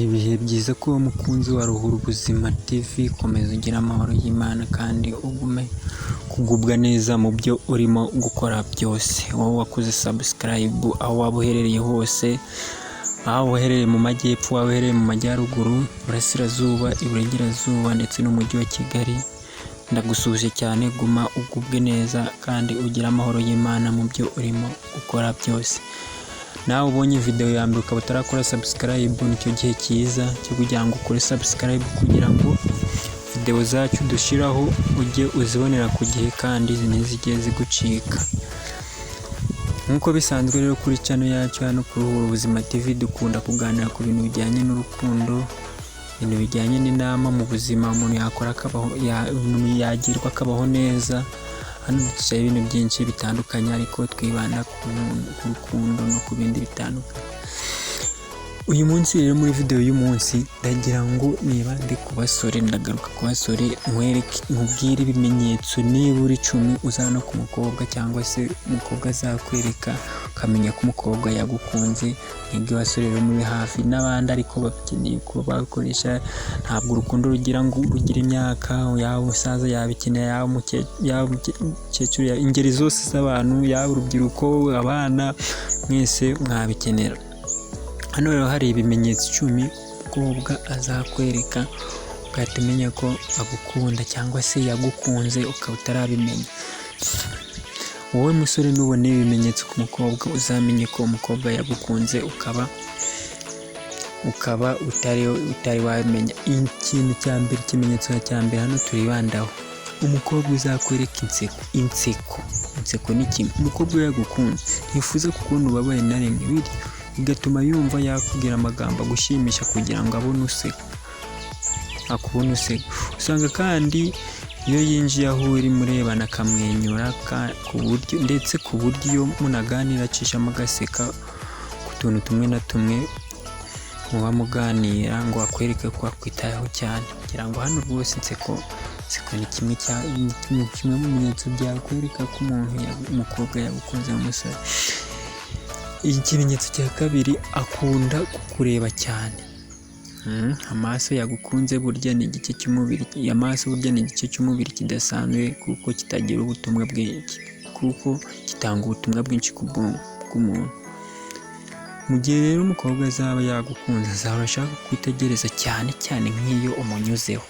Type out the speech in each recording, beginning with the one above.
Ibihe byiza kuba mukunzi wa Ruhura Ubuzima TV, komeza ugire amahoro y'Imana kandi ugume kugubwa neza mu byo urimo gukora byose. Wowe wakoze subscribe aho waba uherereye hose, aho uherereye mu majyepfo, aho uherereye mu majyaruguru, burasirazuba, iburengerazuba ndetse n'umujyi wa Kigali, ndagusuje cyane. Guma ugubwe neza kandi ugire amahoro y'Imana mu byo urimo gukora byose. Nawe ubonye video ya mbere ukaba utarakora subscribe, nicyo gihe cyiza cyo kugira ngo ukore subscribe kugira ngo video zacu dushiraho ujye uzibonera ku gihe kandi ntizigeze zigucika. Nkuko bisanzwe rero kuri channel yacu hano kuri Ruhura Ubuzima TV, dukunda kuganira ku bintu bijyanye n'urukundo, ibintu bijyanye n'inama mu buzima umuntu yakora akabaho, yagirwa akabaho neza. Hano dusaba ibintu byinshi bitandukanye ariko twibanda ku rukundo no ku bindi bitandukanye. Uyu munsi rero muri video y'umunsi ndagira ngo niba ndi ku basore, ndagaruka ku basore nkubwire ibimenyetso nibura 10 uzana ku mukobwa cyangwa se umukobwa azakwereka ukamenya ko umukobwa yagukunze. Nibwo basore rero muri hafi n'abandi ariko bakeneye ko bakoresha, ntabwo urukundo rugira ngo rugira imyaka, yaba umusaza yabikeneye, yaba umukecuru, ingeri zose z'abantu, yaba urubyiruko, abana, mwese mwabikenera. Hano rero hari ibimenyetso 10 umukobwa azakwereka ugahita umenya ko agukunda cyangwa se yagukunze ukaba utarabimenya. Wowe musore nubone ibimenyetso ku mukobwa uzamenye ko umukobwa yagukunze ukaba utari wabimenya. Ikintu cya mbere, ikimenyetso cya mbere hano turibandaho, umukobwa uzakwereka inseko ni kimwe. Umukobwa yagukunze ntifuza kukubona ubabaye na rimwe, bityo bigatuma yumva yakubwira amagambo agushimisha kugira ngo akubone useka. Usanga kandi iyo yinjiye aho uri murebana akamwenyura ku buryo iyo munaganira acishamo agaseka ku tuntu tumwe na tumwe muba muganira, ngo akwereke ko akwitayeho cyane. Kugira ngo hano rwose inseko ni kimwe mu bimenyetso byakwereka ko umukobwa yagukunze umusore. Ikimenyetso cya kabiri, akunda kukureba cyane. Amaso yagukunze burya ni igice cy'umubiri, amaso burya ni igice cy'umubiri kidasanzwe kuko kitagira ubutumwa bwinshi, kuko gitanga ubutumwa bwinshi ku bw'umuntu. Mu gihe rero umukobwa azaba yagukunze, azaba ashaka kwitegereza cyane nk'iyo umunyuzeho,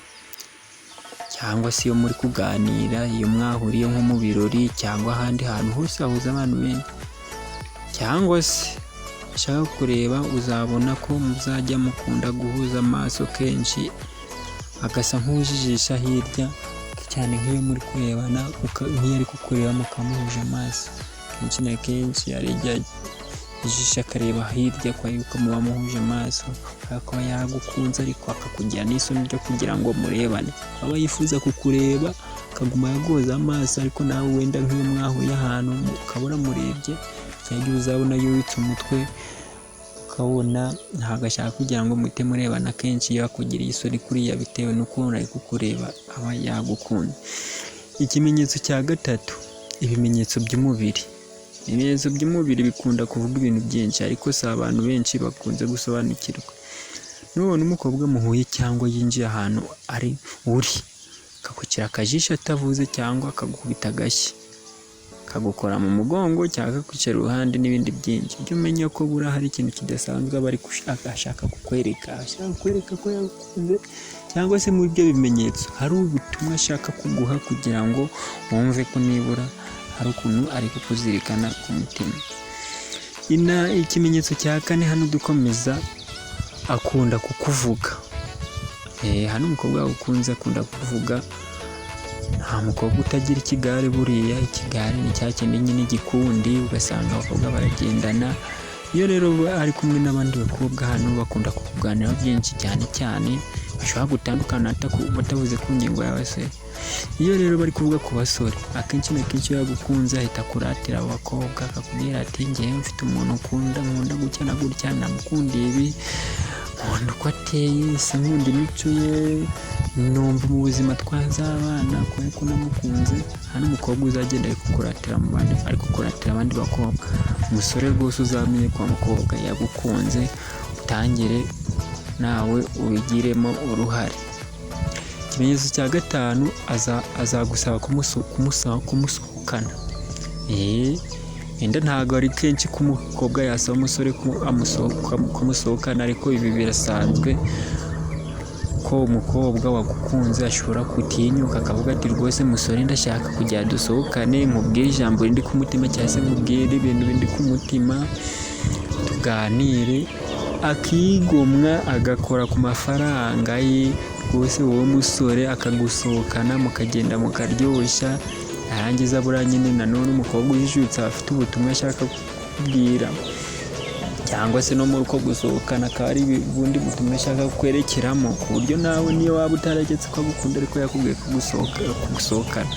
cyangwa se iyo muri kuganira, iyo mwahuriye nko mu birori cyangwa ahandi hantu hose hahuza abantu benshi, cyangwa se ashaka kureba, uzabona ko muzajya mukunda guhuza amaso kenshi, agasa nk'ujijisha hirya cyane nk'iyo muri kurebana, nk'iyo ari kukureba mukamuhuje amaso. Kenshi na kenshi arijya ijisho akareba hirya kwa yuko muba muhuje amaso, akaba yagukunze ariko akakugira n'isoni ryo kugira ngo murebane. Aba yifuza kukureba akaguma yagoza amaso, ariko nawe wenda nk'iyo mwahuye ahantu ukabura murebye, cyangwa uzabona yubitse umutwe ukabona ntabwo ashaka kugira ngo muhite murebana. Kenshi iyo akugiriye isoni kuriya bitewe n'ukuntu ari kukureba, aba yagukunze. Ikimenyetso cya gatatu, ibimenyetso by'umubiri. Ibimenyetso by'umubiri bikunda kuvuga ibintu byinshi ariko si abantu benshi bakunze gusobanukirwa. Nubona umukobwa muhuye cyangwa yinjiye ahantu uri, akakukira akajisho atavuze cyangwa akagukubita agashyi, akagukora mu mugongo cyangwa akakwicara iruhande n'ibindi byinshi, ujye umenya ko buriya hari ikintu kidasanzwe aba ari ashaka kukwereka ko yagukunze, cyangwa se muri ibyo bimenyetso hari ubutumwa ashaka kuguha kugira ngo wumve ko nibura hari ukuntu ari kukuzirikana ku mutima. Ikimenyetso cya kane hano dukomeza, akunda kukuvuga. Hano umukobwa yagukunze akunda kuvuga. Nta mukobwa utagira ikigare, buriya ikigare ni cya kindi nyine gikundi, ugasanga abakobwa baragendana. Iyo rero ari kumwe n'abandi bakobwa hano bakunda kukuganiraho byinshi cyane, bashobora gutandukana batavuze ku ngingo yawe se. Iyo rero bari kuvuga ku basore, akenshi na kenshi iyo yagukunze ahita kuratira abo bakobwa, akakubwira ati ngewe mfite umuntu nkunda gutya na gutya, namukundiye ibi, nkunda uko ateye, nkunda imico ye, numva mu buzima twazabana kubera ko namukunze. Hano umukobwa uzagenda ari kukuratira abandi bakobwa. Umusore rwose uzamenye ko umukobwa yagukunze, utangire nawe ubigiremo uruhare. Ikimenyetso cya gatanu, azagusaba kumusohokana. Wenda ntabwo ari kenshi ko umukobwa yasaba umusore kumusohokana, ariko ibi birasanzwe ko umukobwa wagukunze ashobora gutinyuka akavuga ati rwose musore ndashaka kujya dusohokane, nkubwire ijambo rindi ku mutima cyangwa se nkubwire ibintu bindi ku mutima tuganire, akigomwa agakora ku mafaranga ye rwose, wowe musore akagusohokana mukagenda mukaryoshya, yarangiza buriya nyine nanone umukobwa ujijutse aba afite ubutumwa ashaka kukubwira, cyangwa se no muri uko gusohokana akaba ari ubundi butumwa ashaka kwerekeramo, ku buryo nawe niyo waba utaragetse ko agukunda ariko yakubwiye kugusohokana,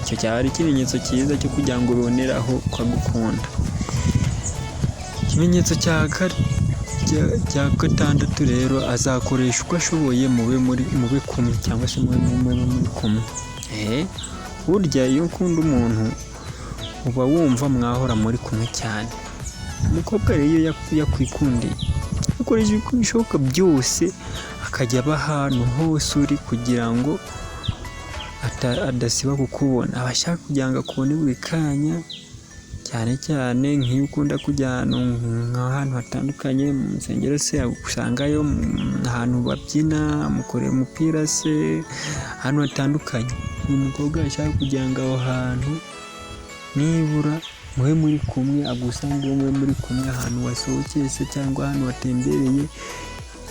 icyo cyaba ari ikimenyetso cyiza cyo kugira ngo uboneraho ko agukunda. Ikimenyetso cya gatandatu rero, azakoresha uko ashoboye mube kumwe cyangwa se mube muri kumwe. Burya iyo ukunda umuntu uba wumva mwahora muri kumwe cyane. Umukobwa rero iyo yakwikundiye akoresha ibishoboka byose akajya aba ahantu hose uri kugira ngo adasiba kukubona, aba ashaka kugira ngo akubone buri kanya, cyane cyane nk'iyo ukunda kujya ahantu hatandukanye, mu nsengero se usangayo, ahantu babyina, mukorera umupira se, ahantu hatandukanye. Uyu mukobwa ashaka kugira ngo aho hantu nibura mube muri kumwe, agusanga mube muri kumwe ahantu wasohokeye se cyangwa ahantu watembereye.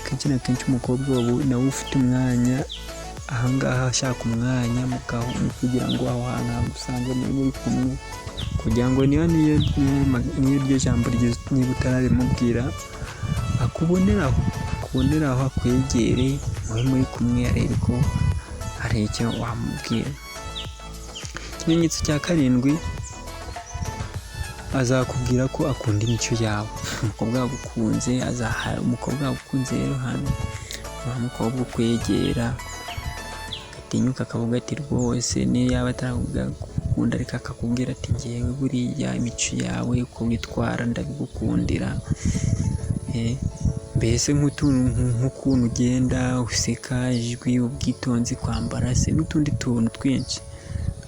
Kenshi na kenshi umukobwa nawe ufite umwanya ahangaha ashaka umwanya kugira ngo aho hantu hagusange muri kumwe, kugira ngo niyo iryo jambo niba utarabimubwira akuboneraho akwegere, mube muri kumwe arebe ko hari icyo wamubwira. Ikimenyetso cya karindwi, azakubwira ko akunda imico yawe. Umukobwa wagukunze rero hano wa mukobwa ukwegera agatinyuka akavuga ati rwose niyo yaba ataragukunda ariko akakubwira ati ngewe buriya imico yawe uko witwara ndabigukundira. Mbese nk'ukuntu ugenda useka, ijwi, ubwitonzi, kwambara se n'utundi tuntu twinshi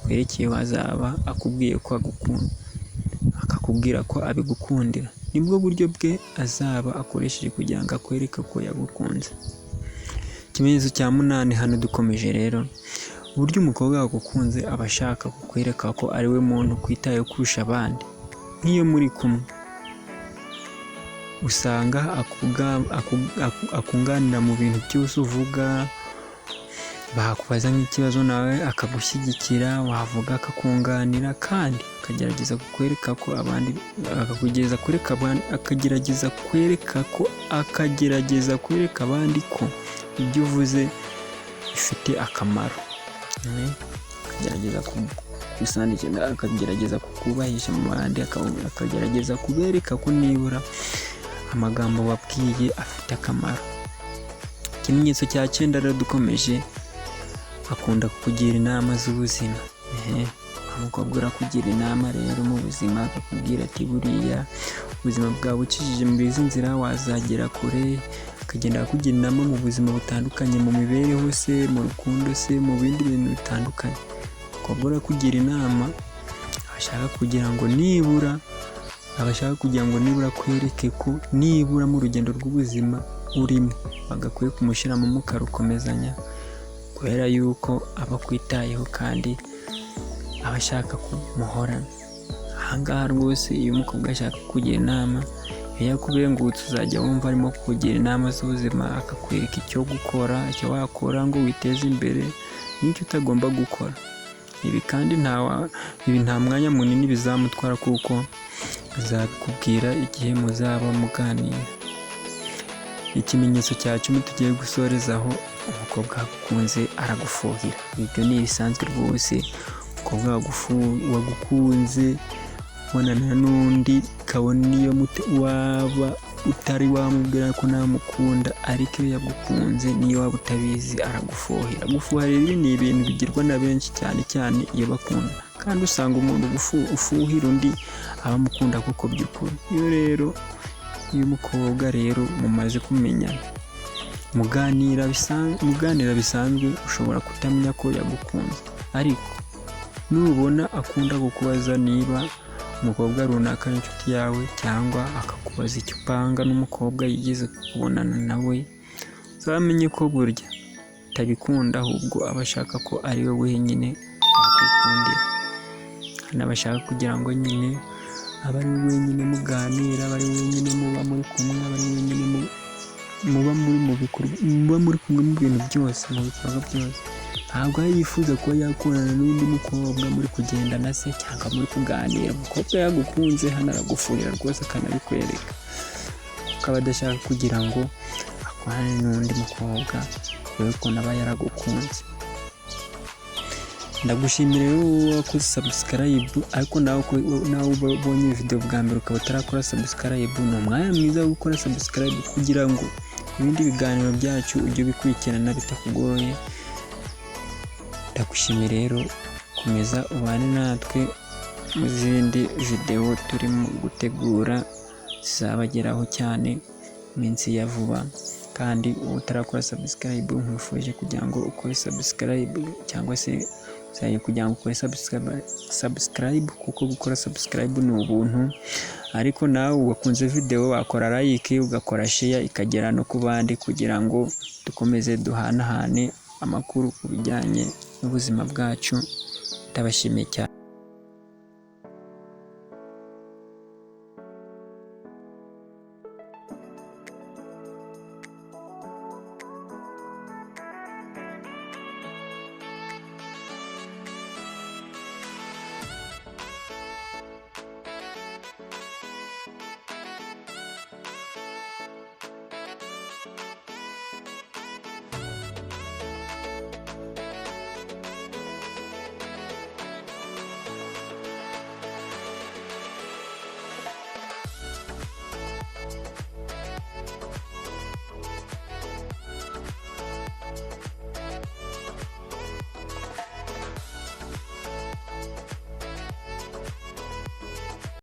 twerekeye wazaba akubwiye ko agukunda, akakubwira ko abigukundira. Nibwo buryo bwe azaba akoresheje kugira ngo akwereke ko yagukunze. Ikimenyetso cya munani, hano dukomeje rero, uburyo umukobwa wagukunze aba ashaka kukwereka ko ari we muntu ukwitayeho kurusha abandi. Nk'iyo muri kumwe usanga akunganira mu bintu byose uvuga, bakubaza nk'ikibazo nawe akagushyigikira, wavuga akakunganira, kandi akagerageza kukwereka ko abandi ko ibyo uvuze bifite akamaro. Akagerageza kugusanira, akagerageza kukubahisha mu bandi, akagerageza kubereka ko nibura amagambo wabwiye afite akamaro. Ikimenyetso cya 9 rero dukomeje, akunda kukugira inama z'ubuzima. Umukobwa urakugira inama rero mu buzima, akakubwira ati buriya ubuzima bwawe ukijije muri izi nzira wazagera kure, akagenda akugira inama mu buzima butandukanye, mu mibereho se, mu rukundo se, mu bindi bintu bitandukanye. Umukobwa urakugira inama ashaka kugira ngo nibura akwereke ko nibura mu rugendo rw'ubuzima urimo bagakwiye kumushyiramo mukarukomezanya, kubera yuko aba akwitayeho kandi aba ashaka kumuhorana. Ahangaha rwose iyo umukobwa ashaka kukugira inama, iyo yakubengutse uzajya wumva arimo kukugira inama z'ubuzima, akakwereka icyo gukora, icyo wakora ngo witeze imbere n'icyo utagomba gukora. Ibi kandi nta mwanya munini bizamutwara, kuko azabikubwira igihe muzaba muganira. Ikimenyetso cya 10 tugiye gusorezaho, umukobwa wagukunze aragufuhira. Ibyo ni ibisanzwe rwose. Umukobwa wagukunze ubonana n'undi, kabone niyo waba utari wamubwira ko namukunda, ariko iyo yagukunze niyo waba utabizi aragufuhira. Gufuhira ibi ni ibintu bigirwa na benshi cyane cyane iyo bakunda, kandi usanga umuntu ufuhira undi aba amukunda kuko by'ukuri. Iyo umukobwa rero mumaze kumenyana muganira bisanzwe ushobora kutamenya ko yagukunze, ariko nubona akunda kukubaza niba umukobwa runaka ari inshuti yawe cyangwa akakubaza icyo upanga n'umukobwa yigeze kubonana nawe, uzamenye ko burya utabikunda ahubwo aba ashaka ko ari we wenyine wakwikundira, anabashaka kugira ngo nyine aba ari we wenyine muganira, aba ari we wenyine muba muri kumwe, aba ari we wenyine muba muri kumwe mu bintu byose, mu bikorwa byose. Ntabwo yifuza kuba yakorana n'undi mukobwa muri kugendana se cyangwa muri kuganira. Umukobwa yagukunze hano aragufurira rwose akanabikwereka, akaba adashaka kugira ngo akorane n'undi mukobwa kubera ko aba yaragukunze. Ndagushimira rero wakoze subscribe, ariko nawe ubonye video bwa mbere ukaba utarakora subscribe, ni umwanya mwiza wo gukora subscribe kugira ngo ibindi biganiro byacu ujye bikurikirana bitakugoye. Ndagushimira rero, komeza ubane natwe mu zindi video turimo gutegura zizabageraho cyane iminsi ya vuba, kandi utarakora subscribe nkwifuje kugira ngo ukore subscribe, cyangwa se kugira ngo ukore subscribe kuko gukora subscribe ni ubuntu. Ariko nawe wakunze video wakora like, ugakora share ikagera no ku bandi, kugira ngo dukomeze duhanahane amakuru ku bijyanye n'ubuzima bwacu. Ndabashimiye cyane.